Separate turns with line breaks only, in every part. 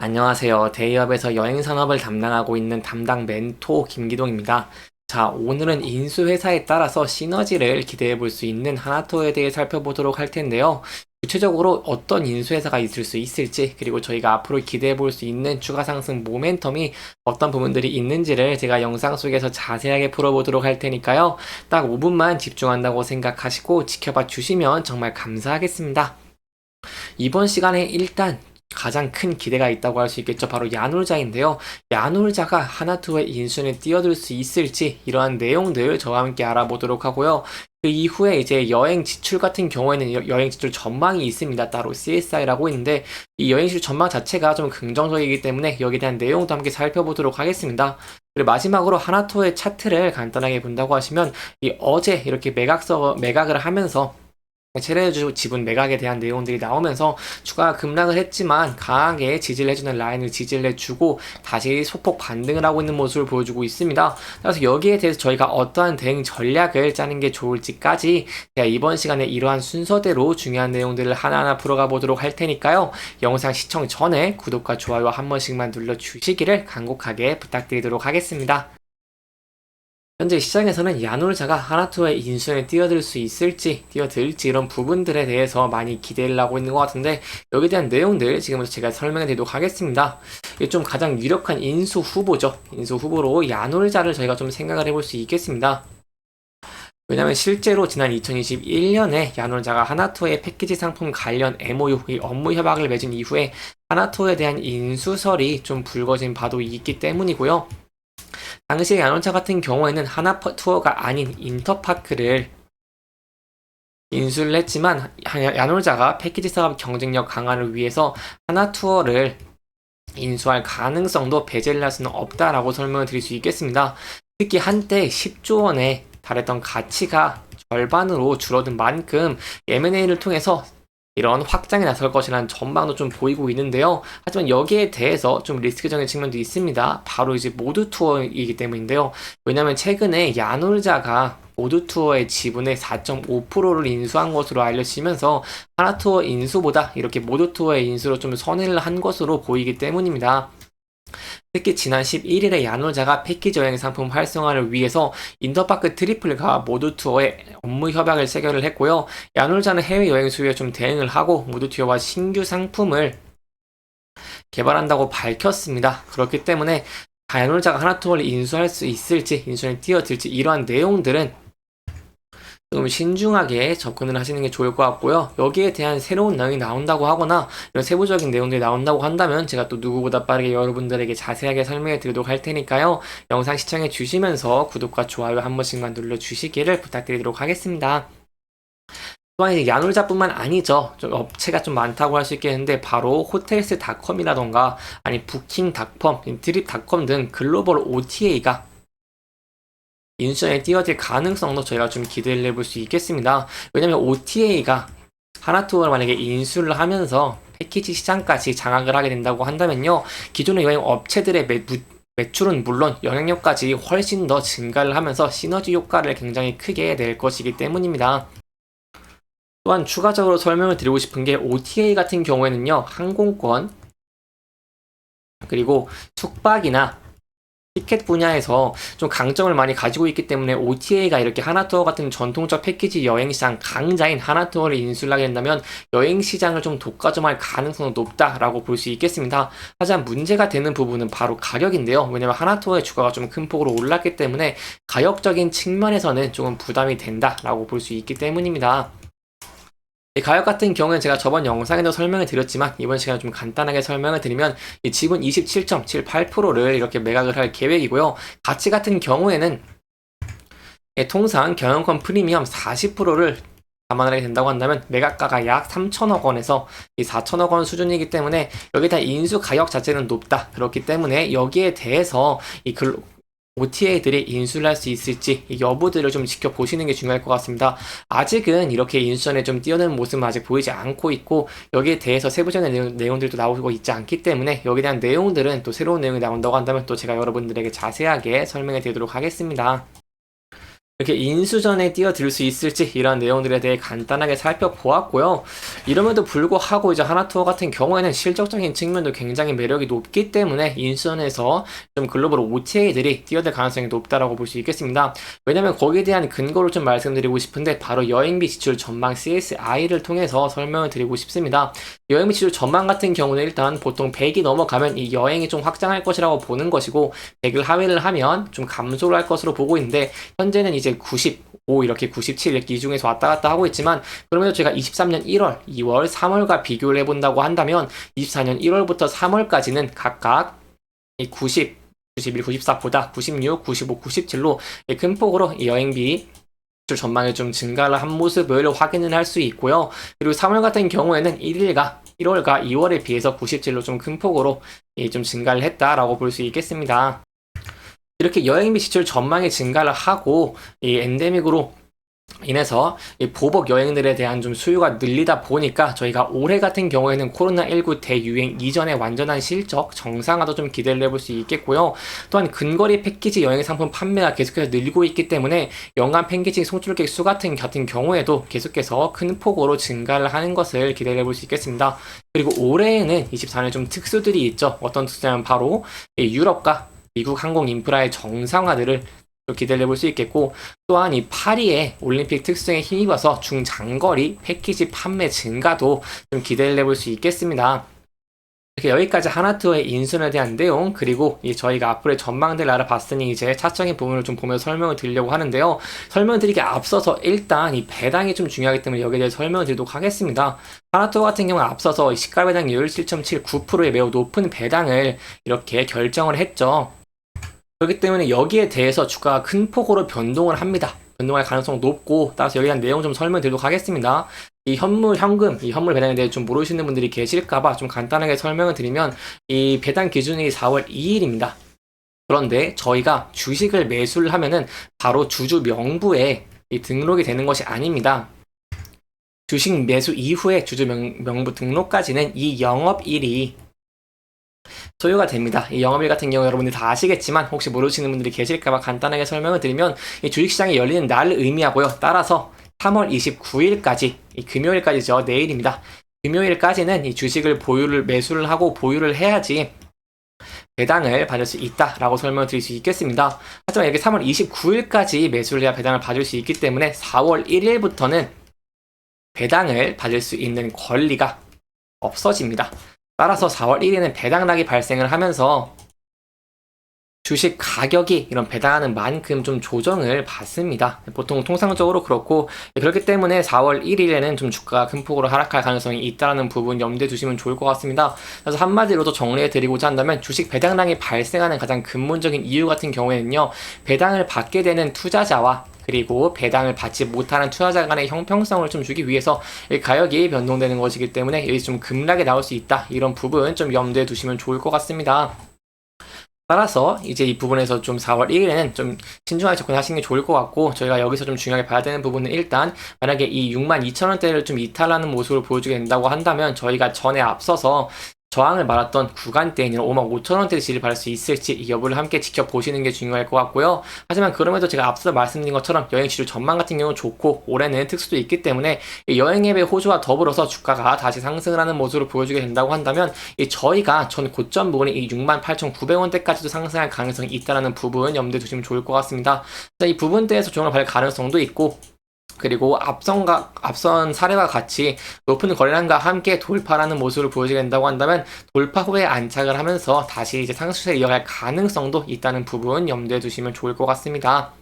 안녕하세요. 데이업에서 여행 산업을 담당하고 있는 담당 멘토 김기동입니다. 자, 오늘은 인수회사에 따라서 시너지를 기대해 볼 수 있는 하나토에 대해 살펴보도록 할 텐데요. 구체적으로 어떤 인수회사가 있을 수 있을지, 그리고 저희가 앞으로 기대해 볼 수 있는 추가 상승 모멘텀이 어떤 부분들이 있는지를 제가 영상 속에서 자세하게 풀어보도록 할 테니까요. 딱 5분만 집중한다고 생각하시고 지켜봐 주시면 정말 감사하겠습니다. 이번 시간에 일단 가장 큰 기대가 있다고 할 수 있겠죠. 바로 야놀자인데요. 야놀자가 하나투어의 인순에 뛰어들 수 있을지 이러한 내용들 저와 함께 알아보도록 하고요. 그 이후에 이제 여행 지출 같은 경우에는 여행 지출 전망이 있습니다. 따로 CSI라고 있는데 이 여행 지출 전망 자체가 좀 긍정적이기 때문에 여기에 대한 내용도 함께 살펴보도록 하겠습니다. 그리고 마지막으로 하나투어의 차트를 간단하게 본다고 하시면 이 어제 이렇게 매각을 하면서 체류주 지분 매각에 대한 내용들이 나오면서 추가 급락을 했지만 강하게 지지를 해주는 라인을 지지를 해주고 다시 소폭 반등을 하고 있는 모습을 보여주고 있습니다. 그래서 여기에 대해서 저희가 어떠한 대응 전략을 짜는 게 좋을지까지 제가 이번 시간에 이러한 순서대로 중요한 내용들을 하나하나 풀어가 보도록 할 테니까요. 영상 시청 전에 구독과 좋아요 한 번씩만 눌러주시기를 간곡하게 부탁드리도록 하겠습니다. 현재 시장에서는 야놀자가 하나투어의 인수에 뛰어들 수 있을지, 뛰어들지 이런 부분들에 대해서 많이 기대를 하고 있는 것 같은데 여기에 대한 내용들 지금부터 제가 설명해 드리도록 하겠습니다. 이게 좀 가장 유력한 인수 후보죠. 인수 후보로 야놀자를 저희가 좀 생각을 해볼 수 있겠습니다. 왜냐면 실제로 지난 2021년에 야놀자가 하나투어의 패키지 상품 관련 MOU, 이 업무 협약을 맺은 이후에 하나투어에 대한 인수설이 좀 불거진 바도 있기 때문이고요. 당시에 야놀차 같은 경우에는 하나투어가 아닌 인터파크를 인수를 했지만 야놀자가 패키지 사업 경쟁력 강화를 위해서 하나투어를 인수할 가능성도 배제를 할 수는 없다라고 설명을 드릴 수 있겠습니다. 특히 한때 10조 원에 달했던 가치가 절반으로 줄어든 만큼 M&A를 통해서 이런 확장에 나설 것이라는 전망도 좀 보이고 있는데요. 하지만 여기에 대해서 좀 리스크적인 측면도 있습니다. 바로 이제 모두 투어이기 때문인데요. 왜냐하면 최근에 야놀자가 모두 투어의 지분의 4.5%를 인수한 것으로 알려지면서 하나투어 인수보다 이렇게 모두 투어의 인수로 좀 선회를 한 것으로 보이기 때문입니다. 특히 지난 11일에 야놀자가 패키지 여행 상품 활성화를 위해서 인터파크 트리플과 모두 투어에 업무 협약을 체결을 했고요. 야놀자는 해외 여행 수요에 좀 대응을 하고 모두 투어와 신규 상품을 개발한다고 밝혔습니다. 그렇기 때문에 야놀자가 하나투어를 인수할 수 있을지, 인수에 뛰어들지 이러한 내용들은 좀 신중하게 접근을 하시는 게 좋을 것 같고요. 여기에 대한 새로운 내용이 나온다고 하거나 이런 세부적인 내용들이 나온다고 한다면 제가 또 누구보다 빠르게 여러분들에게 자세하게 설명해 드리도록 할 테니까요. 영상 시청해 주시면서 구독과 좋아요 한 번씩만 눌러주시기를 부탁드리도록 하겠습니다. 또한 이제 야놀자뿐만 아니죠. 좀 업체가 좀 많다고 할 수 있겠는데 바로 호텔스닷컴이라던가 아니 부킹닷컴, 트립닷컴 등 글로벌 OTA가 인수에 뛰어들 가능성도 저희가 좀 기대를 해볼 수 있겠습니다. 왜냐면 OTA가 하나투어를 만약에 인수를 하면서 패키지 시장까지 장악을 하게 된다고 한다면요. 기존의 여행 업체들의 매출은 물론 영향력까지 훨씬 더 증가를 하면서 시너지 효과를 굉장히 크게 낼 것이기 때문입니다. 또한 추가적으로 설명을 드리고 싶은 게 OTA 같은 경우에는요. 항공권 그리고 숙박이나 티켓 분야에서 좀 강점을 많이 가지고 있기 때문에 OTA가 이렇게 하나투어 같은 전통적 패키지 여행시장 강자인 하나투어를 인수를 하게 된다면 여행시장을 좀 독과점할 가능성은 높다라고 볼 수 있겠습니다. 하지만 문제가 되는 부분은 바로 가격인데요. 왜냐면 하나투어의 주가가 좀 큰 폭으로 올랐기 때문에 가격적인 측면에서는 조금 부담이 된다라고 볼 수 있기 때문입니다. 이 가격 같은 경우는 제가 저번 영상에도 설명을 드렸지만 이번 시간에 좀 간단하게 설명을 드리면 이 지분 27.78%를 이렇게 매각을 할 계획이고요. 가치 같은 경우에는 통상 경영권 프리미엄 40%를 감안하게 된다고 한다면 매각가가 약 3천억 원에서 이 4천억 원 수준이기 때문에 여기에 대한 인수 가격 자체는 높다. 그렇기 때문에 여기에 대해서 이 OTA들이 인수를 할 수 있을지 이 여부들을 좀 지켜보시는 게 중요할 것 같습니다. 아직은 이렇게 인수전에 좀 뛰어드는 모습은 아직 보이지 않고 있고 여기에 대해서 세부적인 내용들도 나오고 있지 않기 때문에 여기에 대한 내용들은 또 새로운 내용이 나온다고 한다면 또 제가 여러분들에게 자세하게 설명해 드리도록 하겠습니다. 이렇게 인수전에 뛰어들 수 있을지 이런 내용들에 대해 간단하게 살펴보았고요. 이럼에도 불구하고 이제 하나투어 같은 경우에는 실적적인 측면도 굉장히 매력이 높기 때문에 인수전에서 좀 글로벌 OTA들이 뛰어들 가능성이 높다라고 볼 수 있겠습니다. 왜냐면 거기에 대한 근거를 좀 말씀드리고 싶은데 바로 여행비 지출 전망 CSI를 통해서 설명을 드리고 싶습니다. 여행비 지출 전망 같은 경우는 일단 보통 100이 넘어가면 이 여행이 좀 확장할 것이라고 보는 것이고 100을 하회를 하면 좀 감소를 할 것으로 보고 있는데 현재는 이제 95 이렇게 97 이렇게 이 중에서 왔다 갔다 하고 있지만 그러면서 제가 23년 1월, 2월, 3월과 비교를 해본다고 한다면 24년 1월부터 3월까지는 각각 90, 91, 94보다 96, 95, 97로 큰 폭으로 여행비 전망에 좀 증가를 한 모습을 확인을 할 수 있고요. 그리고 3월 같은 경우에는 1월과 2월에 비해서 97로 좀 큰 폭으로 좀 증가를 했다라고 볼 수 있겠습니다. 이렇게 여행비 지출 전망이 증가를 하고 이 엔데믹으로 인해서 이 보복 여행들에 대한 좀 수요가 늘리다 보니까 저희가 올해 같은 경우에는 코로나19 대유행 이전의 완전한 실적 정상화도 좀 기대를 해볼 수 있겠고요. 또한 근거리 패키지 여행 상품 판매가 계속해서 늘고 있기 때문에 연간 패키지 송출객 수 같은 경우에도 계속해서 큰 폭으로 증가를 하는 것을 기대를 해볼 수 있겠습니다. 그리고 올해에는 24년에 좀 특수들이 있죠. 어떤 특수냐면 바로 유럽과 미국 항공 인프라의 정상화들을 기대를 해볼 수 있겠고 또한 이 파리의 올림픽 특수성에 힘입어서 중장거리 패키지 판매 증가도 좀 기대를 해볼 수 있겠습니다. 이렇게 여기까지 하나투어의 인수에 대한 내용 그리고 저희가 앞으로의 전망들을 알아봤으니 이제 차적인 부분을 좀 보면서 설명을 드리려고 하는데요. 설명을 드리기 앞서서 일단 이 배당이 좀 중요하기 때문에 여기에 대해 설명을 드리도록 하겠습니다. 하나투어 같은 경우는 앞서서 시가 배당률 7.79%의 매우 높은 배당을 이렇게 결정을 했죠. 그렇기 때문에 여기에 대해서 주가가 큰 폭으로 변동을 합니다. 변동할 가능성이 높고 따라서 여기에 대한 내용 좀 설명드리도록 하겠습니다. 이 현금 배당에 대해 좀 모르시는 분들이 계실까봐 좀 간단하게 설명을 드리면 이 배당 기준이 4월 2일입니다. 그런데 저희가 주식을 매수를 하면은 바로 주주 명부에 등록이 되는 것이 아닙니다. 주식 매수 이후에 주주 명부 등록까지는 이 영업일이 소요가 됩니다. 이 영업일 같은 경우 여러분들이 다 아시겠지만 혹시 모르시는 분들이 계실까봐 간단하게 설명을 드리면 이 주식시장이 열리는 날을 의미하고요. 따라서 3월 29일까지 이 금요일까지죠. 내일입니다. 금요일까지는 이 주식을 매수를 하고 보유를 해야지 배당을 받을 수 있다라고 설명을 드릴 수 있겠습니다. 하지만 이렇게 3월 29일까지 매수를 해야 배당을 받을 수 있기 때문에 4월 1일부터는 배당을 받을 수 있는 권리가 없어집니다. 따라서 4월 1일에는 배당락이 발생을 하면서 주식 가격이 이런 배당하는 만큼 좀 조정을 받습니다. 보통 통상적으로 그렇고 그렇기 때문에 4월 1일에는 좀 주가가 큰 폭으로 하락할 가능성이 있다는 부분 염두에 두시면 좋을 것 같습니다. 그래서 한마디로 더 정리해 드리고자 한다면 주식 배당락이 발생하는 가장 근본적인 이유 같은 경우에는요. 배당을 받게 되는 투자자와 그리고 배당을 받지 못하는 투자자 간의 형평성을 좀 주기 위해서 가격이 변동되는 것이기 때문에 여기 좀 급락이 나올 수 있다. 이런 부분 좀 염두에 두시면 좋을 것 같습니다. 따라서 이제 이 부분에서 좀 4월 1일에는 좀 신중하게 접근하시는 게 좋을 것 같고 저희가 여기서 좀 중요하게 봐야 되는 부분은 일단 만약에 이 62,000원대를 좀 이탈하는 모습을 보여주게 된다고 한다면 저희가 전에 앞서서 저항을 말았던 구간대인 55,000원대 지지를 받을 수 있을지 이 여부를 함께 지켜보시는 게 중요할 것 같고요. 하지만 그럼에도 제가 앞서 말씀드린 것처럼 여행 지출 전망 같은 경우는 좋고 올해는 특수도 있기 때문에 여행 앱의 호조와 더불어서 주가가 다시 상승을 하는 모습을 보여주게 된다고 한다면 저희가 전 고점 부분이 이 68,900원대까지도 상승할 가능성이 있다는 부분 염두에 두시면 좋을 것 같습니다. 이 부분대에서 조정을 받을 가능성도 있고 그리고 앞선 사례와 같이 높은 거래량과 함께 돌파라는 모습을 보여주게 된다고 한다면 돌파 후에 안착을 하면서 다시 이제 상승세를 이어갈 가능성도 있다는 부분 염두에 두시면 좋을 것 같습니다.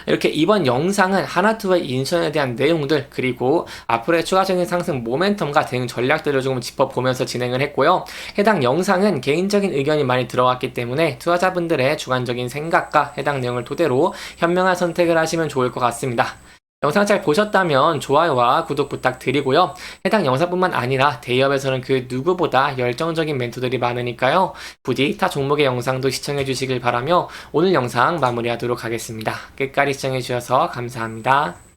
이렇게 이번 영상은 하나투어의 인수에 대한 내용들 그리고 앞으로의 추가적인 상승 모멘텀과 대응 전략들을 조금 짚어보면서 진행을 했고요. 해당 영상은 개인적인 의견이 많이 들어왔기 때문에 투자자분들의 주관적인 생각과 해당 내용을 토대로 현명한 선택을 하시면 좋을 것 같습니다. 영상 잘 보셨다면 좋아요와 구독 부탁드리고요. 해당 영상뿐만 아니라 대기업에서는 그 누구보다 열정적인 멘토들이 많으니까요. 부디 타 종목의 영상도 시청해 주시길 바라며 오늘 영상 마무리하도록 하겠습니다. 끝까지 시청해 주셔서 감사합니다.